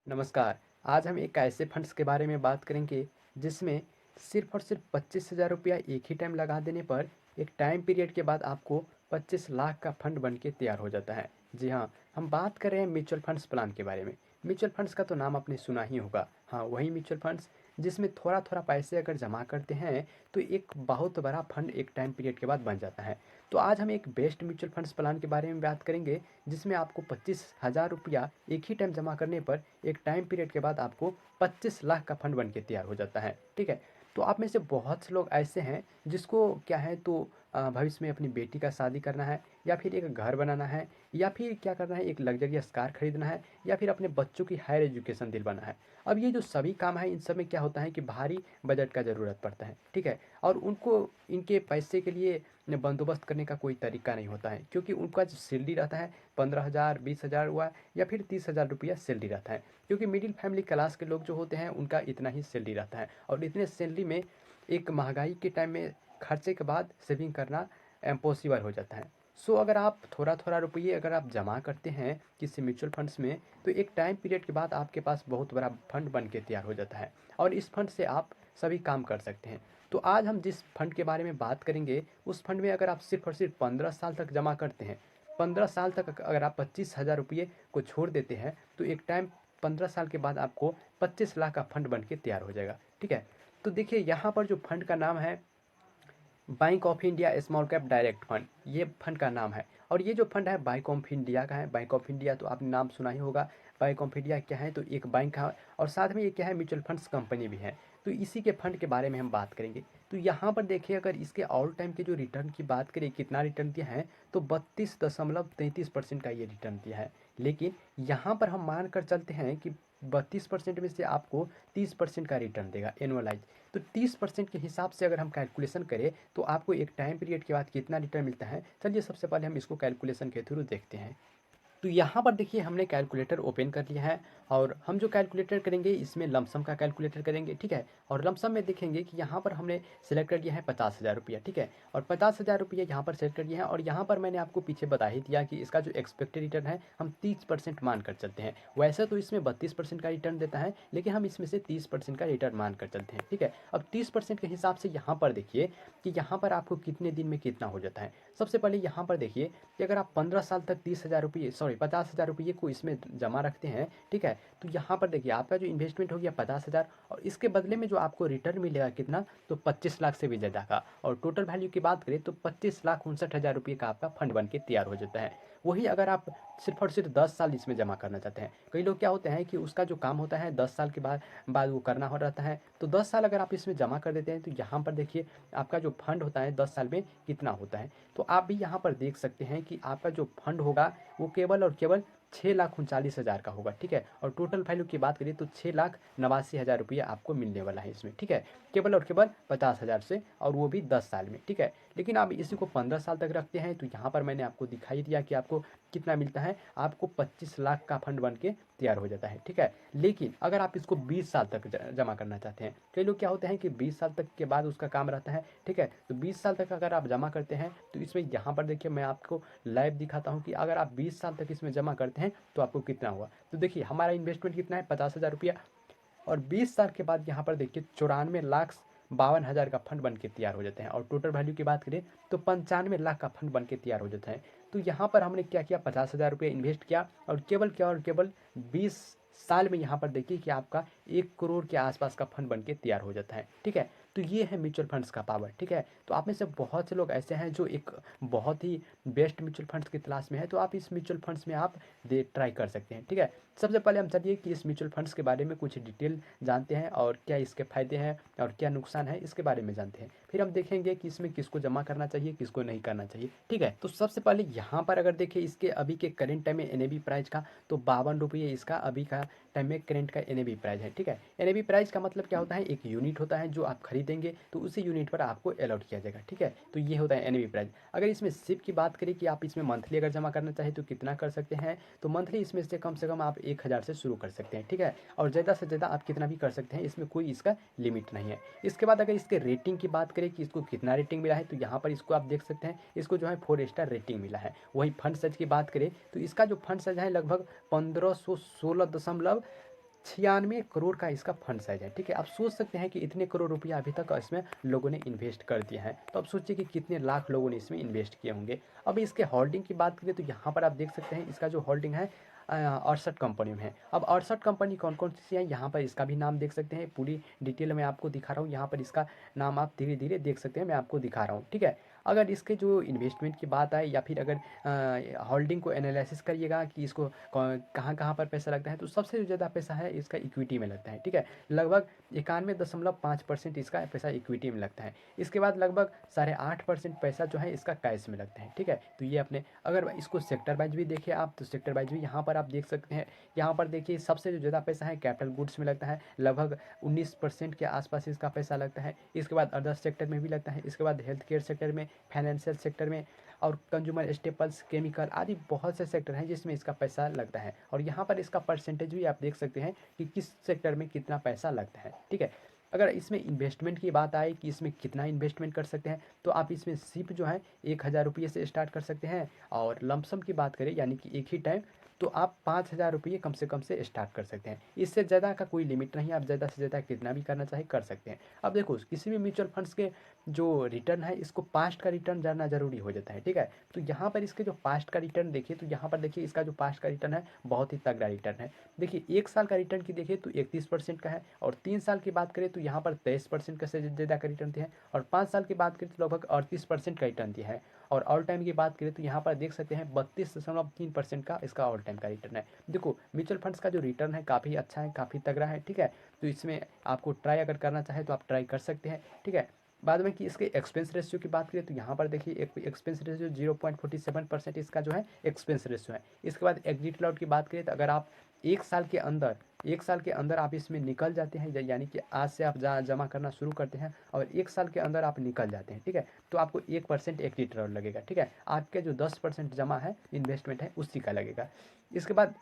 नमस्कार। आज हम एक ऐसे फंड्स के बारे में बात करेंगे जिसमें सिर्फ़ और सिर्फ़ 25,000 रुपया एक ही टाइम लगा देने पर एक टाइम पीरियड के बाद आपको 25 लाख का फंड बन के तैयार हो जाता है। जी हाँ, हम बात कर रहे हैं म्यूचुअल फंड्स प्लान के बारे में। म्यूचुअल फंड्स का तो नाम आपने सुना ही होगा। हाँ, वही म्यूचुअल फंड्स जिसमें थोड़ा-थोड़ा पैसे अगर जमा करते हैं तो एक बहुत बड़ा फंड एक टाइम पीरियड के बाद बन जाता है। तो आज हम एक बेस्ट म्यूचुअल फंड्स प्लान के बारे में बात करेंगे जिसमें आपको 25,000 रुपया एक ही टाइम जमा करने पर एक टाइम पीरियड के बाद आपको 25 लाख का फंड बन के तैयार हो जाता है। ठीक है? तो आप में से बहुत से लोग ऐसे हैं जिसको क्या है तो भविष्य में अपनी बेटी का शादी करना है या फिर एक घर बनाना है या फिर क्या करना है, एक लग्ज़रियस कार खरीदना है या फिर अपने बच्चों की हायर एजुकेशन दिलवाना है। अब ये जो सभी काम है इन सब में क्या होता है कि भारी बजट का ज़रूरत पड़ता है। ठीक है? और उनको इनके पैसे के लिए बंदोबस्त करने का कोई तरीका नहीं होता है क्योंकि उनका जो सैलरी रहता है 15,000 20,000 हुआ या फिर 30,000 रुपया सैलरी रहता है। क्योंकि मिडिल फैमिली क्लास के लोग जो होते हैं उनका इतना ही सैलरी रहता है और इतने सैलरी में एक महंगाई के टाइम में खर्चे के बाद सेविंग करना इम्पॉसिबल हो जाता है। सो अगर आप थोड़ा-थोड़ा रुपये अगर आप जमा करते हैं किसी म्यूचुअल फंड्स में तो एक टाइम पीरियड के बाद आपके पास बहुत बड़ा फंड बन के तैयार हो जाता है और इस फंड से आप सभी काम कर सकते हैं। तो आज हम जिस फंड के बारे में बात करेंगे उस फंड में अगर आप सिर्फ़ और सिर्फ़ 15 साल तक जमा करते हैं, 15 साल तक अगर आप 25,000 रुपये को छोड़ देते हैं तो एक टाइम 15 साल के बाद आपको 25 लाख का फंड बन के तैयार हो जाएगा। ठीक है? तो देखिए यहाँ पर जो फंड का नाम है bank of India small cap direct fund, ये फंड का नाम है। और ये जो फंड है बैंक ऑफ इंडिया का है। बैंक ऑफ इंडिया तो आपने नाम सुना ही होगा। बैंक ऑफ इंडिया क्या है तो एक बैंक है और साथ में ये क्या है म्यूचुअल फंड्स कंपनी भी है। तो इसी के फंड के बारे में हम बात करेंगे। तो यहाँ पर देखिए अगर इसके ऑल टाइम के जो रिटर्न की बात करें कितना रिटर्न दिया है तो 32.33% का ये रिटर्न दिया है। लेकिन यहाँ पर हम मान कर चलते हैं कि 32% में से आपको 30% का रिटर्न देगा एनुअलाइज। तो 30% के हिसाब से अगर हम कैलकुलेशन करें तो आपको एक टाइम पीरियड के बाद कितना रिटर्न मिलता है, चलिए सबसे पहले हम इसको कैलकुलेशन के थ्रू देखते हैं। तो यहाँ पर देखिए हमने कैलकुलेटर ओपन कर लिया है और हम जो कैलकुलेटर करेंगे इसमें लमसम का कैलकुलेटर करेंगे। ठीक है? और लमसम में देखेंगे कि यहाँ पर हमने सेलेक्ट कर लिया है 50,000 रुपया। ठीक है? और 50,000 रुपये यहाँ पर सेलेक्ट कर लिया है और यहाँ पर मैंने आपको पीछे बता ही दिया कि इसका जो एक्सपेक्टेड रिटर्न है हम 30% मान कर चलते हैं। वैसे तो इसमें 32% का रिटर्न देता है लेकिन हम इसमें से 30% का रिटर्न मान कर चलते हैं। ठीक है? अब 30% के हिसाब से यहाँ पर देखिए कि यहाँ पर आपको कितने दिन में कितना हो जाता है। सबसे पहले यहाँ पर देखिए कि अगर आप 15 साल तक 30,000 रुपये 50,000 रुपये को इसमें जमा रखते हैं। ठीक है? तो यहाँ पर देखिए आपका जो इन्वेस्टमेंट हो गया 50,000 और इसके बदले में जो आपको रिटर्न मिलेगा कितना तो 25 लाख से भी ज़्यादा का। और टोटल वैल्यू की बात करें तो 25,59,000 रुपये का आपका फंड बन के तैयार हो जाता है। वही अगर आप सिर्फ और सिर्फ 10 साल इसमें जमा करना चाहते हैं। कई लोग क्या होते हैं कि उसका जो काम होता है 10 साल के बाद वो करना हो रहता है। तो 10 साल अगर आप इसमें जमा कर देते हैं तो यहाँ पर देखिए आपका जो फंड होता है 10 साल में कितना होता है। तो आप भी यहाँ पर देख सकते हैं कि आपका जो फंड होगा वो केवल और केवल 6,39,000 का होगा। ठीक है? और टोटल वैल्यू की बात करें तो 6,89,000 रुपया आपको मिलने वाला है इसमें। ठीक है? केवल और केवल 50,000 से और वो भी 10 साल में। ठीक है? लेकिन आप इसी को 15 साल तक रखते हैं तो यहाँ पर मैंने आपको दिखाई दिया कि आपको कितना मिलता है। आपको 25 लाख का फंड बन के तैयार हो जाता है। ठीक है? लेकिन अगर आप इसको 20 साल तक जमा करना चाहते हैं, कई लोग क्या होते हैं कि 20 साल तक के बाद उसका काम रहता है। ठीक है? तो 20 साल तक अगर आप जमा करते हैं तो इसमें यहाँ पर देखिए मैं आपको लाइव दिखाता हूँ कि अगर आप 20 साल तक इसमें जमा करते हैं तो आपको कितना हुआ। तो देखिए हमारा इन्वेस्टमेंट कितना है 50,000 रुपया और 20 साल के बाद यहाँ पर देखिए 94,52,000 का फंड बन के तैयार हो जाते हैं। और टोटल वैल्यू की बात करें तो 95 लाख का फंड बन के तैयार हो जाता है। तो यहाँ पर हमने क्या किया 50,000 रुपये इन्वेस्ट किया और केवल 20 साल में यहाँ पर देखिए कि आपका 1 करोड़ के आसपास का फंड बन के तैयार हो जाता है। ठीक है? तो ये है म्यूचुअल फंड्स का पावर। ठीक है? तो आप में से बहुत से लोग ऐसे हैं जो एक बहुत ही बेस्ट म्यूचुअल फंड्स की तलाश में है, तो आप इस म्यूचुअल फंड्स में आप दे ट्राई कर सकते हैं। ठीक है? सबसे पहले हम चलिए कि इस म्यूचुअल फंड्स के बारे में कुछ डिटेल जानते हैं और क्या इसके फ़ायदे हैं और क्या नुकसान है इसके बारे में जानते हैं। फिर हम देखेंगे कि इसमें किसको जमा करना चाहिए किसको नहीं करना चाहिए। ठीक है? तो सबसे पहले यहाँ पर अगर देखें इसके अभी के करेंट टाइम में एनएबी प्राइस का तो 52 रुपये इसका अभी का टाइम में करेंट का एनएबी प्राइस है। ठीक है? एनएबी प्राइस का मतलब क्या होता है, एक यूनिट होता है जो आप खरीदेंगे तो उसी यूनिट पर आपको अलॉट किया जाएगा। ठीक है? तो ये होता है एनएबी प्राइस। अगर इसमें सिप की बात करें कि आप इसमें मंथली अगर जमा करना चाहें तो कितना कर सकते हैं, तो मंथली इसमें से कम आप 1,000 से शुरू कर सकते हैं। ठीक है? और ज़्यादा से ज़्यादा आप कितना भी कर सकते हैं, इसमें कोई इसका लिमिट नहीं है। इसके बाद अगर इसके रेटिंग की बात करें कि इसको कितना रेटिंग मिला है तो यहाँ पर इसको आप देख सकते हैं, इसको जो है 4 स्टार रेटिंग मिला है। वहीं फंड साइज की बात करें तो इसका जो फंड साइज है लगभग 1516 96 करोड़ का इसका फंड साइज है। ठीक है, आप सोच सकते हैं कि इतने करोड़ रुपया अभी तक इसमें लोगों ने इन्वेस्ट कर दिया है, तो अब सोचिए कि कितने लाख लोगों ने इसमें इन्वेस्ट किए होंगे। अब इसके होल्डिंग की बात करें तो यहाँ पर आप देख सकते हैं इसका जो होल्डिंग है 68 कंपनी में है। अब 68 कंपनी कौन कौन सी है, यहाँ पर इसका भी नाम देख सकते हैं। पूरी डिटेल मैं आपको दिखा रहा हूँ, यहाँ पर इसका नाम आप धीरे धीरे देख सकते हैं, मैं आपको दिखा रहा हूँ। ठीक है, अगर इसके जो इन्वेस्टमेंट की बात आए या फिर अगर होल्डिंग को एनालिसिस करिएगा कि इसको कहाँ कहाँ पर पैसा लगता है, तो सबसे जो ज़्यादा पैसा है इसका इक्विटी में लगता है। ठीक है, लगभग 91.5% इसका पैसा इक्विटी में लगता है। इसके बाद लगभग 8.5% पैसा जो है इसका कैश में लगता है। ठीक है, तो ये अपने अगर इसको सेक्टर वाइज भी देखिए आप, तो सेक्टर वाइज भी यहाँ पर आप देख सकते हैं। यहाँ पर देखिए सबसे जो ज़्यादा पैसा है कैपिटल गुड्स में लगता है, लगभग 19% के आसपास इसका पैसा लगता है। इसके बाद अदर सेक्टर में भी लगता है। इसके बाद हेल्थ केयर सेक्टर में, फाइनेंशियल सेक्टर में और कंज्यूमर स्टेपल्स, केमिकल आदि बहुत से सेक्टर हैं जिसमें इसका पैसा लगता है। और यहाँ पर इसका परसेंटेज भी आप देख सकते हैं कि किस सेक्टर में कितना पैसा लगता है। ठीक है, अगर इसमें इन्वेस्टमेंट की बात आए कि इसमें कितना इन्वेस्टमेंट कर सकते हैं, तो आप इसमें सिर्फ जो है 1000 रुपये से स्टार्ट कर सकते हैं। और लमसम की बात करें यानी कि एक ही टाइम, तो आप 5000 रुपये कम से स्टार्ट कर सकते हैं। इससे ज़्यादा का कोई लिमिट नहीं है, आप ज़्यादा से ज़्यादा कितना भी करना चाहे कर सकते हैं। अब देखो किसी भी म्यूचुअल फंड्स के जो रिटर्न है, इसको पास्ट का रिटर्न जानना ज़रूरी हो जाता है। ठीक है, तो यहाँ पर इसके जो पास्ट का रिटर्न देखिए, तो यहाँ पर देखिए इसका जो पास्ट का रिटर्न है बहुत ही तगड़ा रिटर्न है। देखिए 1 साल का रिटर्न की देखिए तो 31% का है, और 3 साल की बात करें तो यहाँ पर 23% का से ज़्यादा का रिटर्न दिया है, और 5 साल की बात करें तो लगभग 38% का रिटर्न दिया है। और ऑल टाइम की बात करें तो यहाँ पर देख सकते हैं 32.3% का इसका ऑल टाइम का रिटर्न है। देखो म्यूचुअल फंड्स का जो रिटर्न है काफ़ी अच्छा है, काफ़ी तगड़ा है। ठीक है, तो इसमें आपको ट्राई अगर करना चाहे तो आप ट्राई कर सकते हैं। ठीक है, बाद में कि इसके एक्सपेंस रेशियो की बात करें तो यहाँ पर देखिए एक एक्सपेंस रेशियो 0.47% इसका जो है एक्सपेंस रेशियो है। इसके बाद एग्जिट लॉट की बात करें तो अगर आप 1 साल के अंदर आप इसमें निकल जाते हैं, यानी कि आज से आप जमा करना शुरू करते हैं और 1 साल के अंदर आप निकल जाते हैं, ठीक है, तो आपको 1% एग्जिट लॉट लगेगा। ठीक है, आपके जो 10% जमा है इन्वेस्टमेंट है उसी का लगेगा। इसके बाद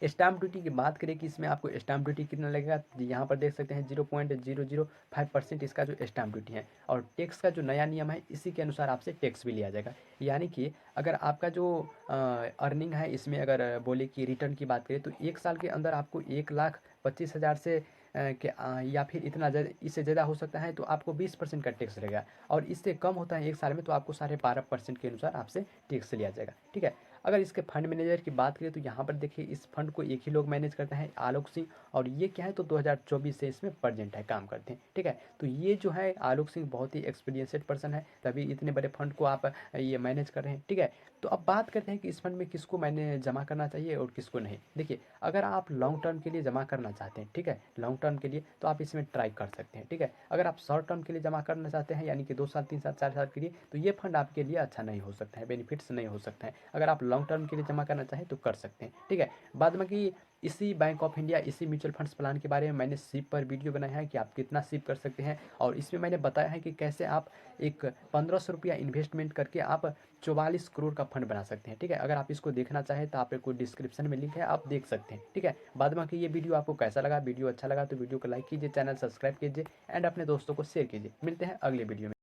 स्टाम्प ड्यूटी की बात करें कि इसमें आपको स्टाम्प ड्यूटी कितना लगेगा, यहाँ पर देख सकते हैं 0.005% इसका जो स्टाम्प ड्यूटी है। और टैक्स का जो नया नियम है इसी के अनुसार आपसे टैक्स भी लिया जाएगा। यानी कि अगर आपका जो अर्निंग है इसमें अगर बोले कि रिटर्न की बात करें तो 1 साल के अंदर आपको 1,25,000 से या फिर इतना इससे ज़्यादा हो सकता है तो आपको 20% का टैक्स लगेगा, और इससे कम होता है 1 साल में तो आपको 12.5% के अनुसार आपसे टैक्स लिया जाएगा। ठीक है, अगर इसके फंड मैनेजर की बात करें तो यहाँ पर देखिए इस फंड को एक ही लोग मैनेज करते हैं, आलोक सिंह, और ये क्या है तो 2024 से इसमें प्रेजेंट है, काम करते हैं। ठीक है, तो ये जो है आलोक सिंह बहुत ही एक्सपीरियंसड पर्सन है, तभी इतने बड़े फंड को आप ये मैनेज कर रहे हैं। ठीक है, तो अब बात करते हैं कि इस फंड में किसको मैंने जमा करना चाहिए और किसको नहीं। देखिए अगर आप लॉन्ग टर्म के लिए जमा करना चाहते हैं, ठीक है, लॉन्ग टर्म के लिए तो आप इसमें ट्राई कर सकते हैं। ठीक है, अगर आप शॉर्ट टर्म के लिए जमा करना चाहते हैं यानी कि 2 साल 3 साल 4 साल के लिए, तो ये फंड आपके लिए अच्छा नहीं हो सकता है, बेनिफिट्स नहीं हो सकता है। अगर आप लॉन्ग टर्म के लिए जमा करना चाहें तो कर सकते हैं। ठीक है, बाद में कि इसी बैंक ऑफ इंडिया, इसी म्यूचुअल फंड्स प्लान के बारे में मैंने सिप पर वीडियो बनाया है कि आप कितना सिप कर सकते हैं, और इसमें मैंने बताया है कि कैसे आप एक 1500 रुपया इन्वेस्टमेंट करके आप 44 करोड़ का फंड बना सकते हैं। ठीक है, अगर आप इसको देखना चाहें तो आपको डिस्क्रिप्शन में लिंक है, आप देख सकते हैं। ठीक है, बाद में कि ये वीडियो आपको कैसा लगा, वीडियो अच्छा लगा तो वीडियो को लाइक कीजिए, चैनल सब्सक्राइब कीजिए एंड अपने दोस्तों को शेयर कीजिए। मिलते हैं अगले वीडियो में।